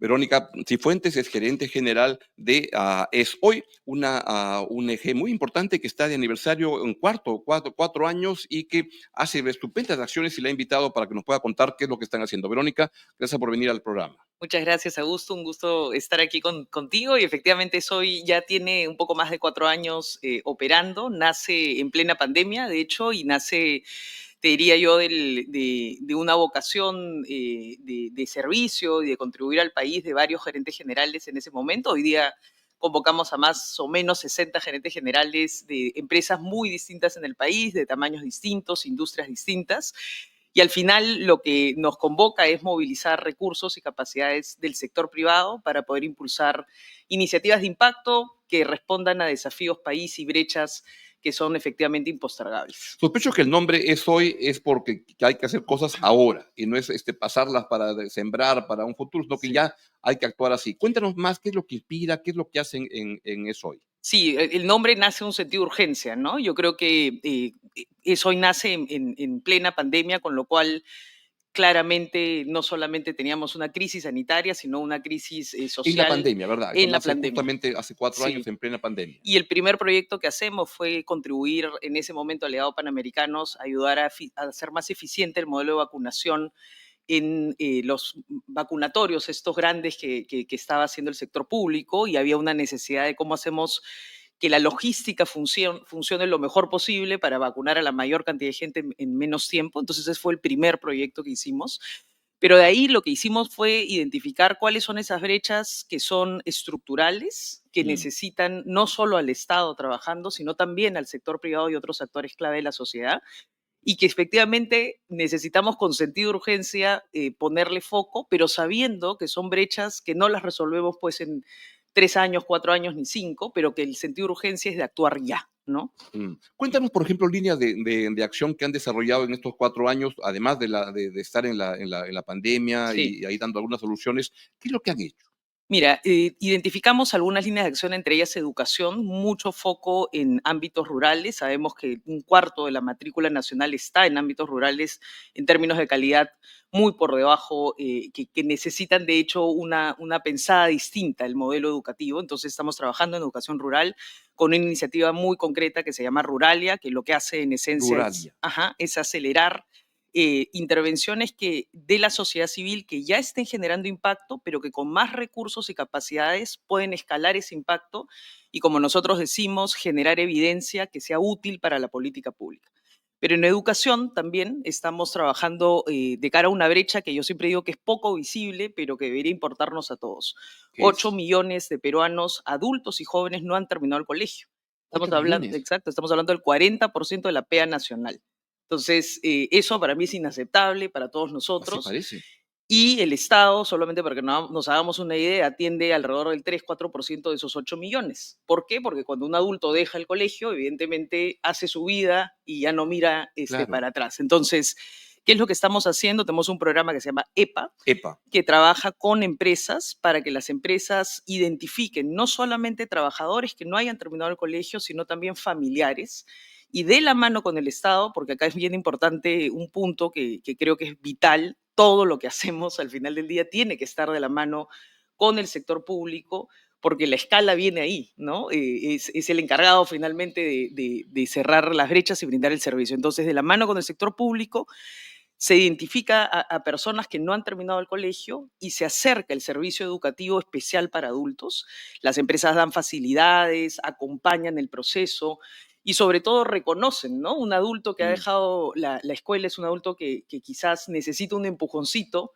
Verónica Cifuentes es gerente general de ESOY, una ONG muy importante que está de aniversario en cuatro años y que hace estupendas acciones y la ha invitado para que nos pueda contar qué es lo que están haciendo. Verónica, gracias por venir al programa. Muchas gracias, Augusto. Un gusto estar aquí contigo. Y efectivamente, Soy ya tiene un poco más de 4 años operando. Nace en plena pandemia, de hecho, y nace, te diría yo, de una vocación de servicio y de contribuir al país de varios gerentes generales en ese momento. Hoy día convocamos a más o menos 60 gerentes generales de empresas muy distintas en el país, de tamaños distintos, industrias distintas. Y al final lo que nos convoca es movilizar recursos y capacidades del sector privado para poder impulsar iniciativas de impacto que respondan a desafíos país y brechas que son efectivamente impostergables. Sospecho que el nombre ESOY es porque hay que hacer cosas ahora y no es pasarlas para sembrar para un futuro, sino que Sí. ya hay que actuar así. Cuéntanos más qué es lo que inspira, qué es lo que hacen en ESOY. Sí, el nombre nace en un sentido de urgencia, ¿no? Yo creo que eso hoy nace en plena pandemia, con lo cual claramente no solamente teníamos una crisis sanitaria, sino una crisis En la social pandemia, ¿verdad? Eso en la nace pandemia. justamente hace 4 años Sí. en plena pandemia. Y el primer proyecto que hacemos fue contribuir en ese momento al legado Panamericanos, ayudar a hacer más eficiente el modelo de vacunación en los vacunatorios, estos grandes que estaba haciendo el sector público, y había una necesidad de cómo hacemos que la logística funcione lo mejor posible para vacunar a la mayor cantidad de gente en menos tiempo. Entonces ese fue el primer proyecto que hicimos. Pero de ahí lo que hicimos fue identificar cuáles son esas brechas que son estructurales, que necesitan no solo al Estado trabajando, sino también al sector privado y otros actores clave de la sociedad, y que efectivamente necesitamos con sentido de urgencia ponerle foco, pero sabiendo que son brechas que no las resolvemos pues en 3 años, 4 años ni 5, pero que el sentido de urgencia es de actuar ya, ¿no? Cuéntanos, por ejemplo, líneas de acción que han desarrollado en estos 4 años, además de estar en la pandemia Sí. y ahí dando algunas soluciones. ¿Qué es lo que han hecho? Mira, identificamos algunas líneas de acción, entre ellas educación, mucho foco en ámbitos rurales. Sabemos que un cuarto de la matrícula nacional está en ámbitos rurales en términos de calidad muy por debajo, que necesitan de hecho una pensada distinta el modelo educativo. Entonces estamos trabajando en educación rural con una iniciativa muy concreta que se llama Ruralia, que lo que hace en esencia Ruralia. es acelerar intervenciones de la sociedad civil que ya estén generando impacto, pero que con más recursos y capacidades pueden escalar ese impacto y, como nosotros decimos, generar evidencia que sea útil para la política pública. Pero en educación también estamos trabajando de cara a una brecha que yo siempre digo que es poco visible, pero que debería importarnos a todos. ¿Qué 8 es? millones de peruanos, adultos y jóvenes, no han terminado el colegio. Estamos 8 hablando, millones. exacto, estamos hablando del 40% de la PEA nacional. Entonces, eso para mí es inaceptable para todos Así nosotros. parece. Y el Estado, solamente para que nos hagamos una idea, atiende alrededor del 3-4% de esos 8 millones. ¿Por qué? Porque cuando un adulto deja el colegio, evidentemente hace su vida y ya no mira Claro. para atrás. Entonces, ¿qué es lo que estamos haciendo? Tenemos un programa que se llama EPA, EPA. que trabaja con empresas para que las empresas identifiquen no solamente trabajadores que no hayan terminado el colegio, sino también familiares, y de la mano con el Estado, porque acá es bien importante un punto que creo que es vital. Todo lo que hacemos al final del día tiene que estar de la mano con el sector público, porque la escala viene ahí, ¿no? Es el encargado finalmente de cerrar las brechas y brindar el servicio. Entonces, de la mano con el sector público, se identifica a personas que no han terminado el colegio y se acerca el servicio educativo especial para adultos. Las empresas dan facilidades, acompañan el proceso y sobre todo reconocen, ¿no? Un adulto que ha Mm. dejado la escuela es un adulto que quizás necesita un empujoncito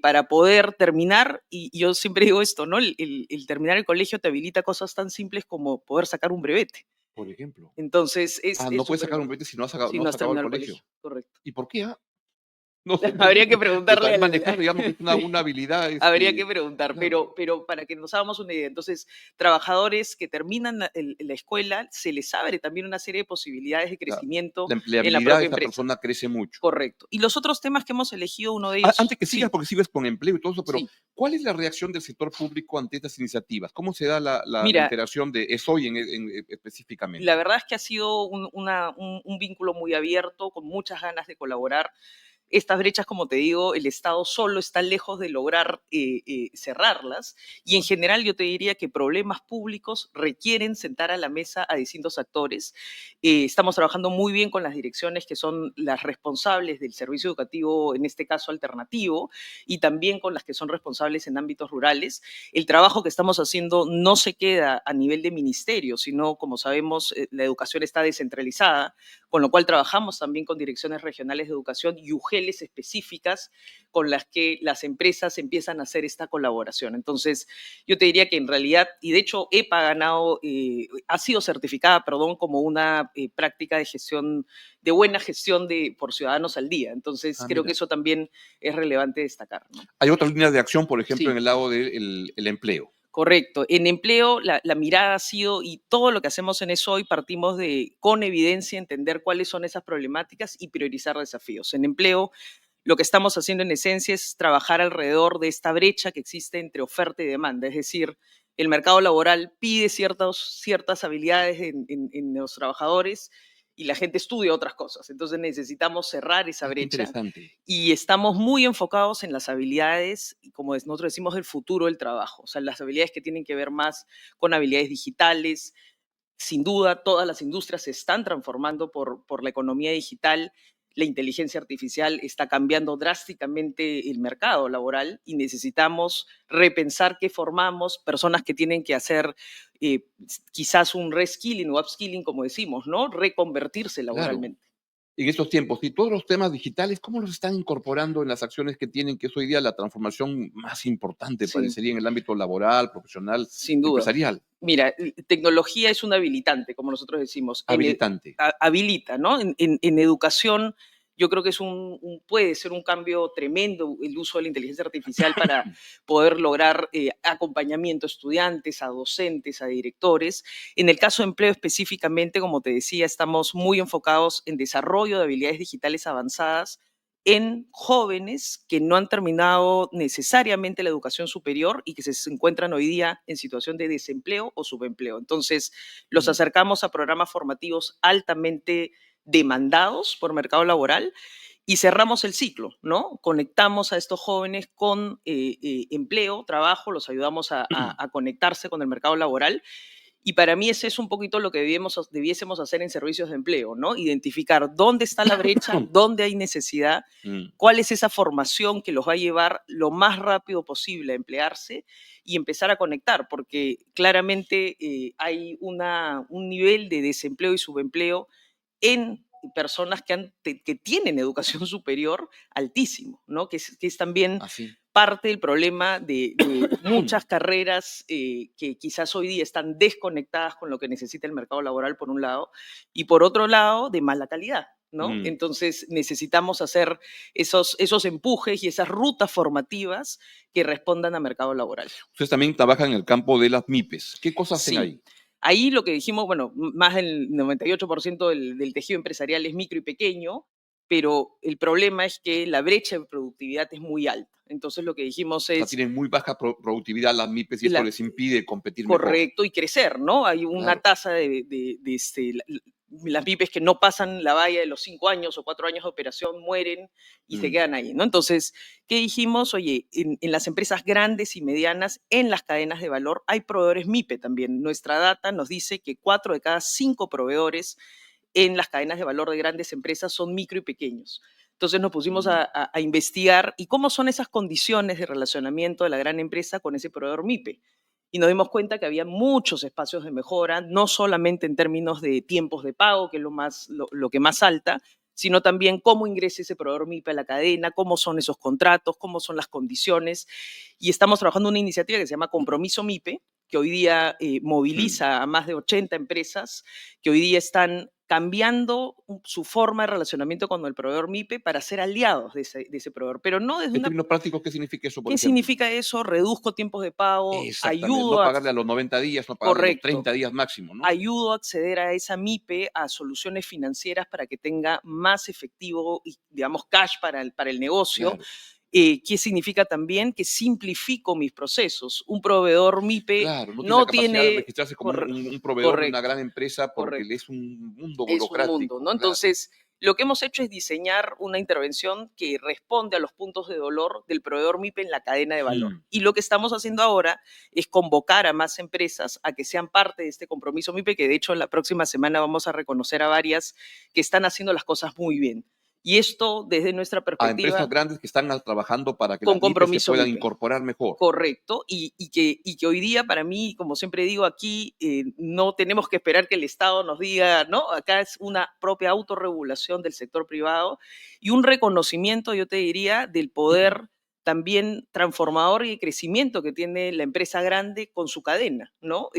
para poder terminar, y yo siempre digo esto, ¿no? El terminar el colegio te habilita cosas tan simples como poder sacar un brevete. Por ejemplo. Entonces, es No puedes súper sacar un importante. brete si Si no no has has acabado el terminado el colegio. colegio, correcto. ¿Y por qué? No sé, Habría que de preguntarle saber manejar, digamos que es sí, una habilidad, habría que preguntar, claro. pero para que nos hagamos una idea. Entonces, trabajadores que terminan la escuela, se les abre también una serie de posibilidades de Claro. crecimiento La en la empleabilidad de propia esta empresa. persona crece mucho. Correcto. Y los otros temas que hemos elegido, uno de ellos, Antes que sigas, sí, porque sigues con empleo y todo eso, pero sí. ¿cuál es la reacción del sector público ante estas iniciativas? ¿Cómo se da la Mira, interacción de ESOY la específicamente? verdad es que ha sido un vínculo muy abierto, con muchas ganas de colaborar. estas brechas, como te digo, el Estado solo está lejos de lograr cerrarlas, y en general yo te diría que problemas públicos requieren sentar a la mesa a distintos actores. Estamos trabajando muy bien con las direcciones que son las responsables del servicio educativo, en este caso alternativo, y también con las que son responsables en ámbitos rurales. El trabajo que estamos haciendo no se queda a nivel de ministerio, sino, como sabemos, la educación está descentralizada, con lo cual trabajamos también con direcciones regionales de educación y UGELes específicas con las que las empresas empiezan a hacer esta colaboración. Entonces, yo te diría que en realidad, y de hecho EPA ha sido certificada, perdón, como una práctica de gestión, de buena gestión por ciudadanos al día. Entonces, Ah, creo que mira. eso también es relevante destacar, ¿no? Hay otras líneas de acción, por ejemplo, en Sí. el lado del el empleo. Correcto. En empleo, la mirada ha sido, y todo lo que hacemos en eso hoy partimos de, con evidencia, entender cuáles son esas problemáticas y priorizar desafíos. En empleo, lo que estamos haciendo en esencia es trabajar alrededor de esta brecha que existe entre oferta y demanda. Es decir, el mercado laboral pide ciertas habilidades en los trabajadores y la gente estudia otras cosas. Entonces necesitamos cerrar esa Ah, qué brecha interesante. y estamos muy enfocados en las habilidades, como nosotros decimos, del futuro del trabajo. O sea, las habilidades que tienen que ver más con habilidades digitales. Sin duda, todas las industrias se están transformando por la economía digital. La inteligencia artificial está cambiando drásticamente el mercado laboral y necesitamos repensar qué formamos, personas que tienen que hacer eh, quizás un reskilling o upskilling, como decimos, ¿no? Reconvertirse Claro. laboralmente. En estos tiempos, y todos los temas digitales, ¿cómo los están incorporando en las acciones que tienen, que es hoy día la transformación más importante, Sí, parecería, en el ámbito laboral, profesional, sin duda. empresarial? Mira, tecnología es un habilitante, como nosotros decimos, Habilitante. habilita, ¿no? En educación, yo creo que puede ser un cambio tremendo el uso de la inteligencia artificial para poder lograr acompañamiento a estudiantes, a docentes, a directores. En el caso de empleo específicamente, como te decía, estamos muy enfocados en desarrollo de habilidades digitales avanzadas en jóvenes que no han terminado necesariamente la educación superior y que se encuentran hoy día en situación de desempleo o subempleo. Entonces, los Mm. acercamos a programas formativos altamente demandados por mercado laboral y cerramos el ciclo, ¿no? Conectamos a estos jóvenes con empleo, trabajo, los ayudamos a conectarse con el mercado laboral, y para mí ese es un poquito lo que debiésemos hacer en servicios de empleo, ¿no? Identificar dónde está la brecha, dónde hay necesidad, Mm. cuál es esa formación que los va a llevar lo más rápido posible a emplearse y empezar a conectar, porque claramente hay un nivel de desempleo y subempleo en personas que tienen educación superior altísimo, ¿no? Que es también Así. parte del problema de muchas carreras que quizás hoy día están desconectadas con lo que necesita el mercado laboral, por un lado, y por otro lado, de mala calidad, ¿no? Mm. Entonces necesitamos hacer esos empujes y esas rutas formativas que respondan a mercado laboral. Ustedes también trabajan en el campo de las MIPES. ¿Qué cosas hacen Sí, ahí? ahí lo que dijimos, bueno, más del 98% del tejido empresarial es micro y pequeño, pero el problema es que la brecha de productividad es muy alta. Entonces lo que dijimos O sea, es, tienen muy baja productividad las MIPES y esto la, les impide competir mejor. correcto, y crecer, ¿no? Hay una Claro. tasa las pymes que no pasan la valla de los 5 años o 4 años de operación, mueren y se Mm. quedan ahí, ¿no? Entonces, ¿qué dijimos? Oye, en las empresas grandes y medianas, en las cadenas de valor, hay proveedores MIPE también. Nuestra data nos dice que 4 de cada 5 proveedores en las cadenas de valor de grandes empresas son micro y pequeños. Entonces nos pusimos Mm. a investigar y cómo son esas condiciones de relacionamiento de la gran empresa con ese proveedor MIPE, y nos dimos cuenta que había muchos espacios de mejora, no solamente en términos de tiempos de pago, que es lo que más salta, sino también cómo ingresa ese proveedor MIPE a la cadena, cómo son esos contratos, cómo son las condiciones. Y estamos trabajando en una iniciativa que se llama Compromiso MIPE, que hoy día Mm. moviliza a más de 80 empresas que hoy día están cambiando su forma de relacionamiento con el proveedor MIPE para ser aliados de ese proveedor, pero no desde En una. términos prácticos, ¿qué significa eso, por ¿Qué ejemplo? significa eso? Reduzco tiempos de pago, Exactamente, no ayudo a, pagarle a los 90 días, no pagarle a los correcto, 30 días máximo, ¿no? ayudo a acceder a esa MIPE, a soluciones financieras para que tenga más efectivo y, digamos, cash para el negocio. Claro, ¿Qué significa también? Que simplifico mis procesos. Un proveedor MIPE claro, no tiene la no capacidad de tiene. registrarse como un proveedor de una Correcto, gran empresa porque correcto. es un mundo Es un mundo, burocrático, ¿no? claro. Entonces, lo que hemos hecho es diseñar una intervención que responde a los puntos de dolor del proveedor MIPE en la cadena de valor. Y lo que estamos haciendo ahora es convocar a más empresas a que sean parte de este compromiso MIPE, que de hecho la próxima semana vamos a reconocer a varias que están haciendo las cosas muy bien. Y esto, desde nuestra A empresas perspectiva, grandes que están trabajando para que con las MIPES se compromiso puedan MIPE. incorporar mejor. Correcto, y que hoy día para mí, como siempre digo aquí, no tenemos que esperar que el Estado nos diga, ¿no? Acá es una propia autorregulación del sector privado y un reconocimiento, yo te diría, del poder también transformador y de crecimiento que tiene la empresa grande con su cadena, ¿no?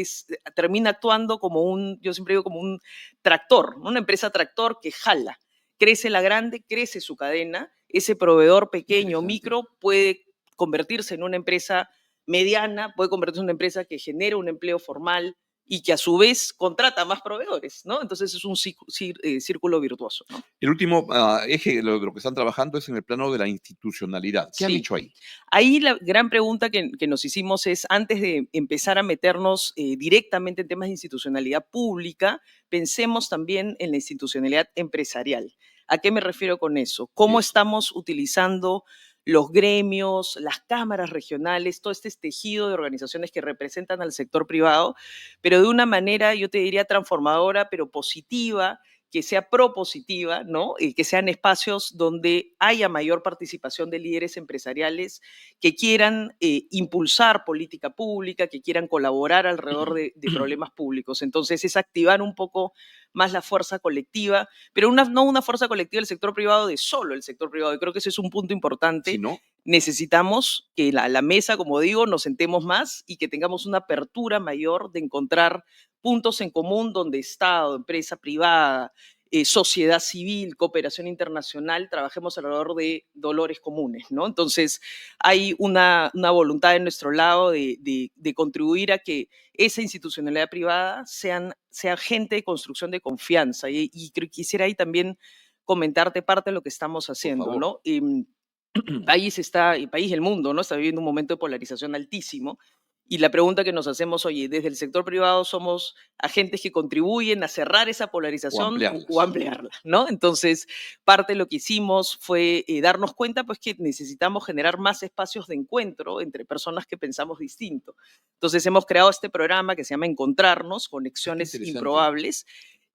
Termina actuando como yo siempre digo, como un tractor, ¿no? Una empresa tractor que jala. Crece la grande, crece su cadena, ese proveedor pequeño, micro, puede convertirse en una empresa mediana, puede convertirse en una empresa que genera un empleo formal y que a su vez contrata más proveedores, ¿no? Entonces es un círculo virtuoso, ¿no? El último eje de lo que están trabajando es en el plano de la institucionalidad. ¿Qué han Sí. hecho ahí? Ahí la gran pregunta que nos hicimos es, antes de empezar a meternos directamente en temas de institucionalidad pública, pensemos también en la institucionalidad empresarial. ¿A qué me refiero con eso? ¿Cómo Eso. estamos utilizando los gremios, las cámaras regionales, todo este tejido de organizaciones que representan al sector privado, pero de una manera, yo te diría, transformadora, pero positiva, que sea propositiva, ¿no? Que sean espacios donde haya mayor participación de líderes empresariales que quieran impulsar política pública, que quieran colaborar alrededor de problemas públicos. Entonces es activar un poco más la fuerza colectiva, pero no una fuerza colectiva del sector privado de solo el sector privado. Y creo que ese es un punto Si importante. no, Necesitamos que la mesa, como digo, nos sentemos más y que tengamos una apertura mayor de encontrar puntos en común donde Estado, empresa privada, sociedad civil, cooperación internacional, trabajemos alrededor de dolores comunes, ¿no? Entonces, hay una voluntad de nuestro lado de contribuir a que esa institucionalidad privada sea gente de construcción de confianza. Y quisiera ahí también comentarte parte de lo que estamos por haciendo, favor. ¿no? El país y el mundo, ¿no? Está viviendo un momento de polarización altísimo. Y la pregunta que nos hacemos, oye, desde el sector privado somos agentes que contribuyen a cerrar esa O polarización o ampliarlas. ampliarla, ¿no? Entonces, parte de lo que hicimos fue darnos cuenta, pues, que necesitamos generar más espacios de encuentro entre personas que pensamos distinto. Entonces, hemos creado este programa que se llama Encontrarnos, Ah, qué Conexiones interesante. Improbables,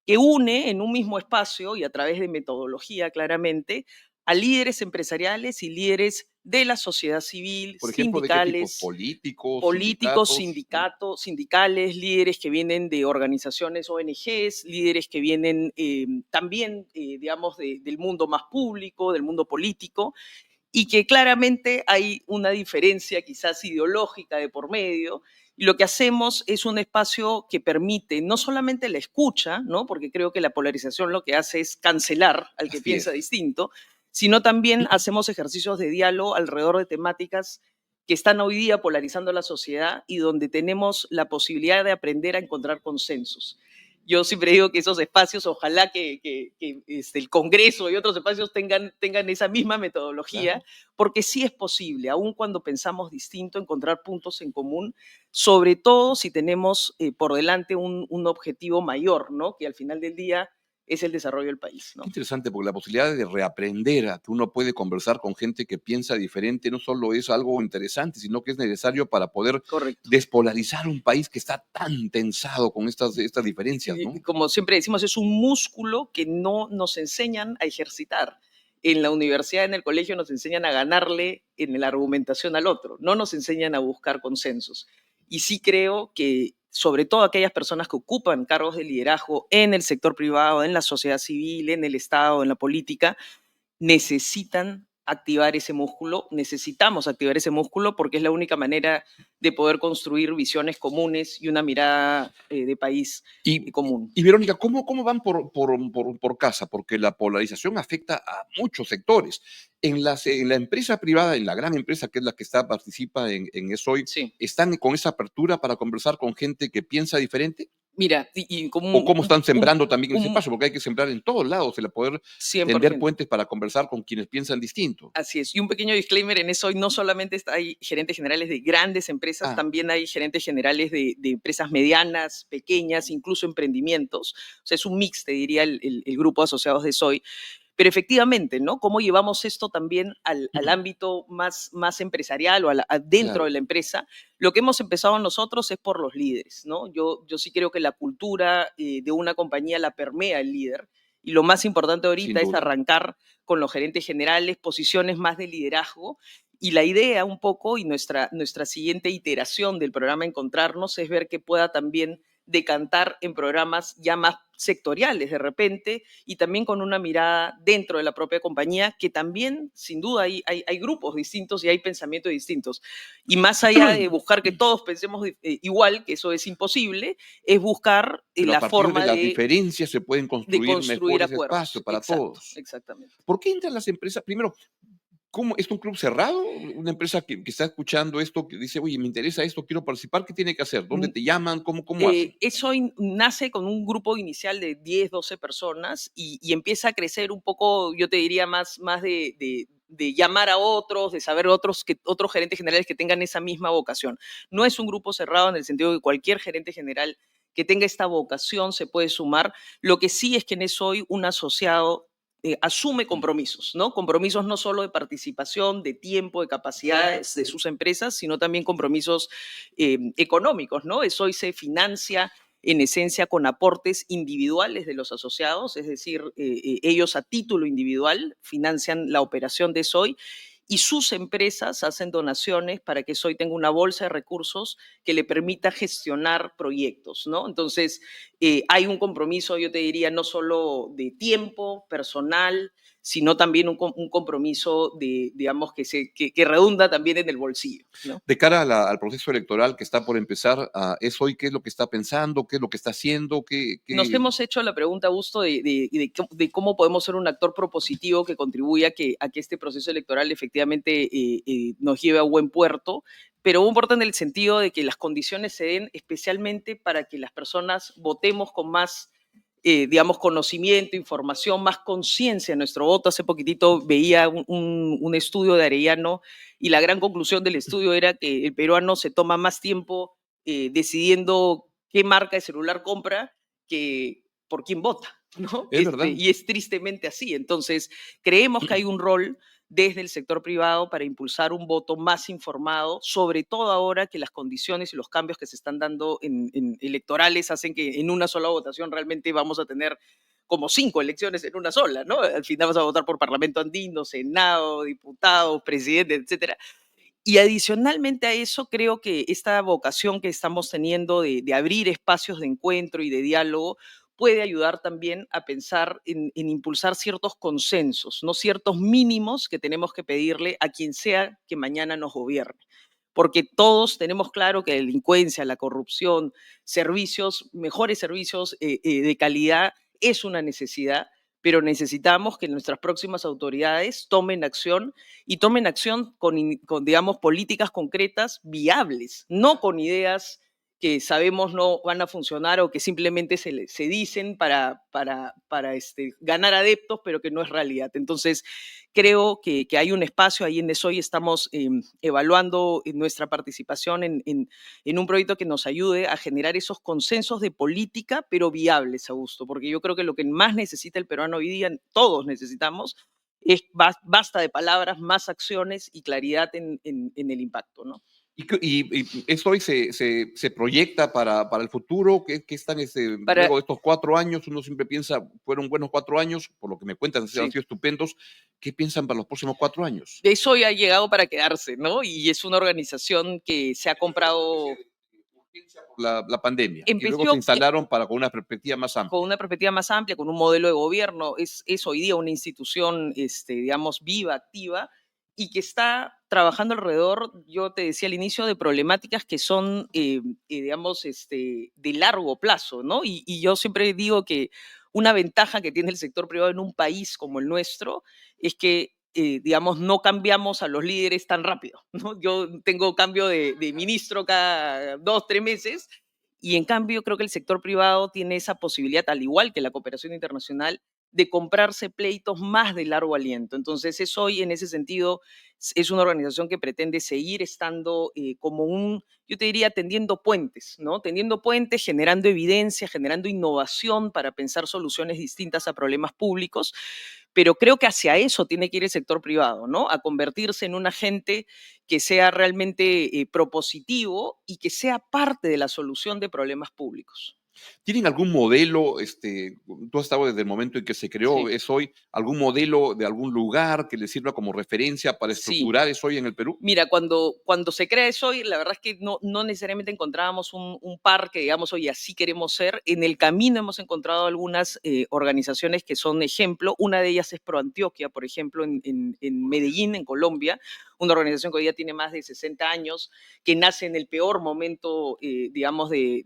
que une en un mismo espacio y a través de metodología claramente a líderes empresariales y líderes de la sociedad civil, Por ejemplo, ¿de qué tipo? sindicales, ¿Políticos, políticos, sindicatos? sindicales, líderes que vienen de organizaciones ONGs, líderes que vienen también, digamos, del mundo más público, del mundo político, y que claramente hay una diferencia quizás ideológica de por medio. Y lo que hacemos es un espacio que permite no solamente la escucha, ¿no? Porque creo que la polarización lo que hace es cancelar al que Así piensa es. distinto, sino también hacemos ejercicios de diálogo alrededor de temáticas que están hoy día polarizando la sociedad y donde tenemos la posibilidad de aprender a encontrar consensos. Yo siempre digo que esos espacios, ojalá que el Congreso y otros espacios tengan esa misma metodología, Claro. porque sí es posible, aun cuando pensamos distinto, encontrar puntos en común, sobre todo si tenemos por delante un objetivo mayor, ¿no? Que al final del día es el desarrollo del país, Qué ¿no? interesante, porque la posibilidad de reaprender a que uno puede conversar con gente que piensa diferente no solo es algo interesante, sino que es necesario para poder Correcto. despolarizar un país que está tan tensado con estas diferencias, Y ¿no? como siempre decimos, es un músculo que no nos enseñan a ejercitar. En la universidad, en el colegio, nos enseñan a ganarle en la argumentación al otro, no nos enseñan a buscar consensos. Y sí creo que, sobre todo aquellas personas que ocupan cargos de liderazgo en el sector privado, en la sociedad civil, en el Estado, en la política, necesitan activar ese músculo, necesitamos activar ese músculo porque es la única manera de poder construir visiones comunes y una mirada de país Y, común. y Verónica, ¿cómo van por casa? Porque la polarización afecta a muchos sectores. En la empresa privada, en la gran empresa que es la que participa en ESOI, Sí. ¿están con esa apertura para conversar con gente que piensa diferente? Mira, y como ¿O cómo están sembrando también ese un espacio? Porque hay que sembrar en todos lados, el poder tender 100%. puentes para conversar con quienes piensan distinto. Así es. Y un pequeño disclaimer en eso, hoy no solamente hay gerentes generales de grandes empresas, Ah, también hay gerentes generales de empresas medianas, pequeñas, incluso emprendimientos. O sea, es un mix, te diría, el grupo de asociados de Soy. Pero efectivamente, ¿no? ¿Cómo llevamos esto también al ámbito más empresarial o dentro Claro, de la empresa? Lo que hemos empezado nosotros es por los líderes, ¿no? Yo sí creo que la cultura de una compañía la permea el líder y lo más importante sin ahorita es duda. arrancar con los gerentes generales, posiciones más de liderazgo. Y la idea un poco y nuestra siguiente iteración del programa Encontrarnos es ver que pueda también decantar en programas ya más sectoriales de repente y también con una mirada dentro de la propia compañía, que también, sin duda, hay grupos distintos y hay pensamientos distintos. Y más allá de buscar que todos pensemos igual, que eso es imposible, es buscar Pero a la partir de forma las diferencias se pueden de construir construir mejores espacios acuerdos. para Exacto, todos. exactamente. ¿Por qué entran las empresas? Primero, ¿cómo es un club cerrado? Una empresa que está escuchando esto, que dice, oye, me interesa esto, quiero participar, ¿qué tiene que hacer? ¿Dónde te llaman? ¿Cómo hacen? Eso nace con un grupo inicial de 10, 12 personas y empieza a crecer un poco, yo te diría, más de llamar a otros, de saber otros gerentes generales que tengan esa misma vocación. No es un grupo cerrado en el sentido de que cualquier gerente general que tenga esta vocación se puede sumar. Lo que sí es que en eso hoy un asociado asume compromisos, ¿no? Compromisos no solo de participación, de tiempo, de capacidades de sus empresas, sino también compromisos económicos, ¿no? Eso hoy se financia en esencia con aportes individuales de los asociados, es decir, ellos a título individual financian la operación de SOI y sus empresas hacen donaciones para que SOI tenga una bolsa de recursos que le permita gestionar proyectos, ¿no? Entonces, hay un compromiso, yo te diría, no solo de tiempo personal, sino también un compromiso digamos, que redunda también en el bolsillo, ¿no? De cara a al proceso electoral que está por empezar, ¿es hoy qué es lo que está pensando? ¿Qué es lo que está haciendo? Nos hemos hecho la pregunta, Augusto, de cómo podemos ser un actor propositivo que contribuya a que este proceso electoral efectivamente nos lleve a buen puerto, pero un puerto en el sentido de que las condiciones se den especialmente para que las personas votemos con más, digamos, conocimiento, información, más conciencia en nuestro voto. Hace poquitito veía un estudio de Arellano y la gran conclusión del estudio era que el peruano se toma más tiempo decidiendo qué marca de celular compra que por quién vota, ¿no? Es verdad. Y es tristemente así. Entonces, creemos que hay un rol desde el sector privado para impulsar un voto más informado, sobre todo ahora que las condiciones y los cambios que se están dando en electorales hacen que en una sola votación realmente vamos a tener como 5 elecciones en una sola, ¿no? Al final vas a votar por Parlamento Andino, Senado, diputados, presidente, etcétera. Y adicionalmente a eso, creo que esta vocación que estamos teniendo de abrir espacios de encuentro y de diálogo puede ayudar también a pensar en impulsar ciertos consensos, no ciertos mínimos que tenemos que pedirle a quien sea que mañana nos gobierne. Porque todos tenemos claro que la delincuencia, la corrupción, servicios, mejores servicios de calidad es una necesidad, pero necesitamos que nuestras próximas autoridades tomen acción y tomen acción con, digamos, políticas concretas viables, no con ideas que sabemos no van a funcionar o que simplemente se dicen para ganar adeptos, pero que no es realidad. Entonces, creo que hay un espacio ahí en ESOY, estamos evaluando nuestra participación en un proyecto que nos ayude a generar esos consensos de política, pero viables, Augusto, porque yo creo que lo que más necesita el peruano hoy día, todos necesitamos, es basta de palabras, más acciones y claridad en el impacto, ¿no? Y esto hoy se proyecta para el futuro, que están Para, luego de estos 4 años, uno siempre piensa, fueron buenos 4 años, por lo que me cuentan, han sí, sido estupendos. ¿Qué piensan para los próximos 4 años? eso ya ha llegado para quedarse, ¿no? Y es una organización que se ha comprado, Urgencia por la pandemia, y luego se empezó, instalaron para con una perspectiva más con amplia. una perspectiva más amplia, con un modelo de gobierno, es hoy día una institución, digamos, viva, activa, y que está trabajando alrededor, yo te decía al inicio, de problemáticas que son, digamos, de largo plazo, ¿no? Y yo siempre digo que una ventaja que tiene el sector privado en un país como el nuestro es que, digamos, no cambiamos a los líderes tan rápido, ¿no? Yo tengo cambio de ministro cada 2, 3 meses y en cambio, creo que el sector privado tiene esa posibilidad, al igual que la cooperación internacional, de comprarse pleitos más de largo aliento. Entonces, ESOY en ese sentido es una organización que pretende seguir estando como yo te diría, tendiendo puentes, ¿no? Tendiendo puentes, generando evidencia, generando innovación para pensar soluciones distintas a problemas públicos, pero creo que hacia eso tiene que ir el sector privado, ¿no? A convertirse en un agente que sea realmente propositivo y que sea parte de la solución de problemas públicos. ¿Tienen algún modelo, tú has estado desde el momento en que se creó Sí, ESOY, algún modelo de algún lugar que les sirva como referencia para sí. estructurar ESOY en el Perú? Mira, cuando se crea ESOY, la verdad es que no necesariamente encontrábamos un par que digamos, oye, así queremos ser. En el camino hemos encontrado algunas organizaciones que son ejemplo. Una de ellas es ProAntioquia, por ejemplo, en Medellín, en Colombia, una organización que hoy ya tiene más de 60 años, que nace en el peor momento, digamos, de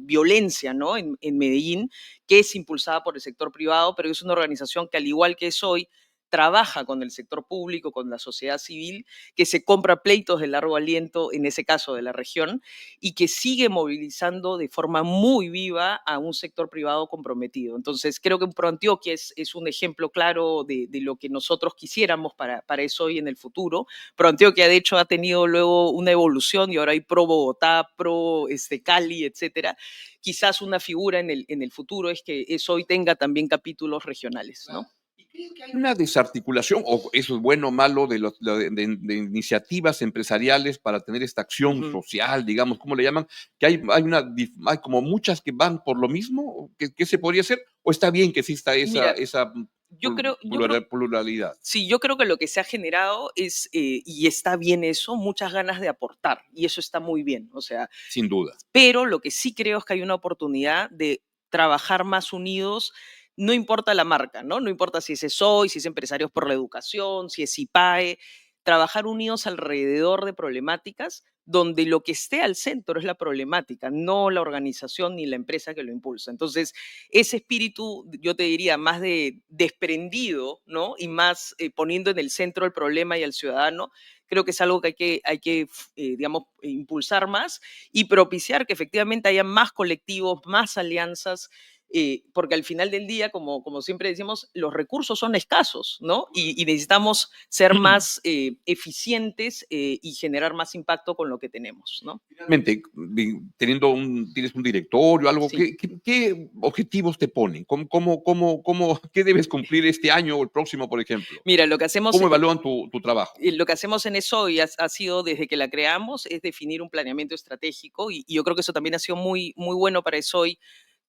violencia, ¿no? En Medellín, que es impulsada por el sector privado, pero es una organización que, al igual que ESOY, trabaja con el sector público, con la sociedad civil, que se compra pleitos de largo aliento, en ese caso de la región, y que sigue movilizando de forma muy viva a un sector privado comprometido. Entonces, creo que ProAntioquia es un ejemplo claro de lo que nosotros quisiéramos para eso hoy en el futuro. ProAntioquia, de hecho, ha tenido luego una evolución y ahora hay Pro Bogotá, Pro Cali, etcétera. Quizás una figura en el futuro es que eso hoy tenga también capítulos regionales, ¿no? ¿Y crees que hay una desarticulación, o eso es bueno o malo, de iniciativas empresariales para tener esta acción Ujú. social, digamos, ¿cómo le llaman? Que hay como muchas que van por lo mismo, ¿qué se podría hacer? ¿O está bien que exista Mira, esa yo creo, pluralidad? sí, yo creo que lo que se ha generado es, y está bien eso, muchas ganas de aportar, y eso está muy bien. O sea, Sin duda. pero lo que sí creo es que hay una oportunidad de trabajar más unidos, no importa la marca, ¿no? No importa si es ESOY, si es Empresarios por la Educación, si es IPAE, trabajar unidos alrededor de problemáticas donde lo que esté al centro es la problemática, no la organización ni la empresa que lo impulsa. Entonces, ese espíritu, yo te diría, más de desprendido, ¿no? Y más poniendo en el centro el problema y al ciudadano, creo que es algo que digamos, impulsar más y propiciar que efectivamente haya más colectivos, más alianzas, porque al final del día, como siempre decimos, los recursos son escasos, ¿no? Y necesitamos ser más eficientes y generar más impacto con lo que tenemos, ¿no? Finalmente, tienes un directorio, algo, Sí. ¿qué objetivos te ponen? ¿Qué debes cumplir este año o el próximo, por ejemplo? Mira, lo que hacemos ¿Cómo evalúan tu trabajo? lo que hacemos en eso y ha sido desde que la creamos es definir un planeamiento estratégico y yo creo que eso también ha sido muy bueno para ESOY.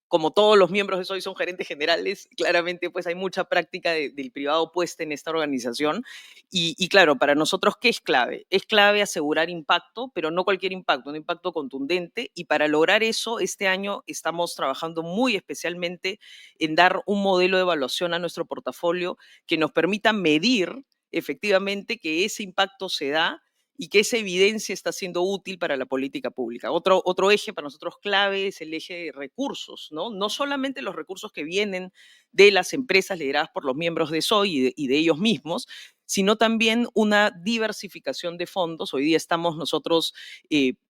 Como todos los miembros de ESOY son gerentes generales, claramente pues hay mucha práctica del privado puesta en esta organización y claro, para nosotros, ¿qué es clave? Es clave asegurar impacto, pero no cualquier impacto, un impacto contundente, y para lograr eso, este año estamos trabajando muy especialmente en dar un modelo de evaluación a nuestro portafolio que nos permita medir efectivamente que ese impacto se da y que esa evidencia está siendo útil para la política pública. Otro eje para nosotros clave es el eje de recursos, ¿no? No solamente los recursos que vienen de las empresas lideradas por los miembros de SOY y de ellos mismos, sino también una diversificación de fondos. Hoy día estamos nosotros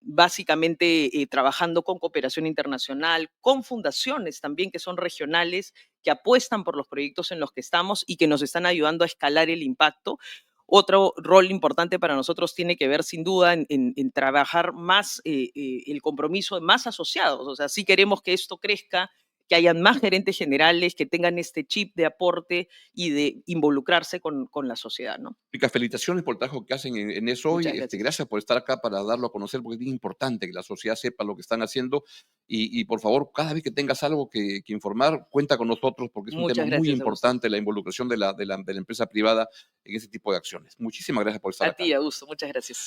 básicamente trabajando con cooperación internacional, con fundaciones también que son regionales, que apuestan por los proyectos en los que estamos y que nos están ayudando a escalar el impacto. Otro rol importante para nosotros tiene que ver sin duda en trabajar más el compromiso de más asociados. O sea, sí queremos que esto crezca, que hayan más gerentes generales, que tengan este chip de aporte y de involucrarse con la sociedad, ¿no? Chicas, felicitaciones por el trabajo que hacen en eso y Muchas gracias. gracias por estar acá para darlo a conocer, porque es bien importante que la sociedad sepa lo que están haciendo y por favor, cada vez que tengas algo que informar, cuenta con nosotros porque es un tema Muchas muy gracias, Augusto. importante la involucración de la empresa privada en ese tipo de acciones. Muchísimas gracias por estar A acá. ti, Augusto. Muchas gracias.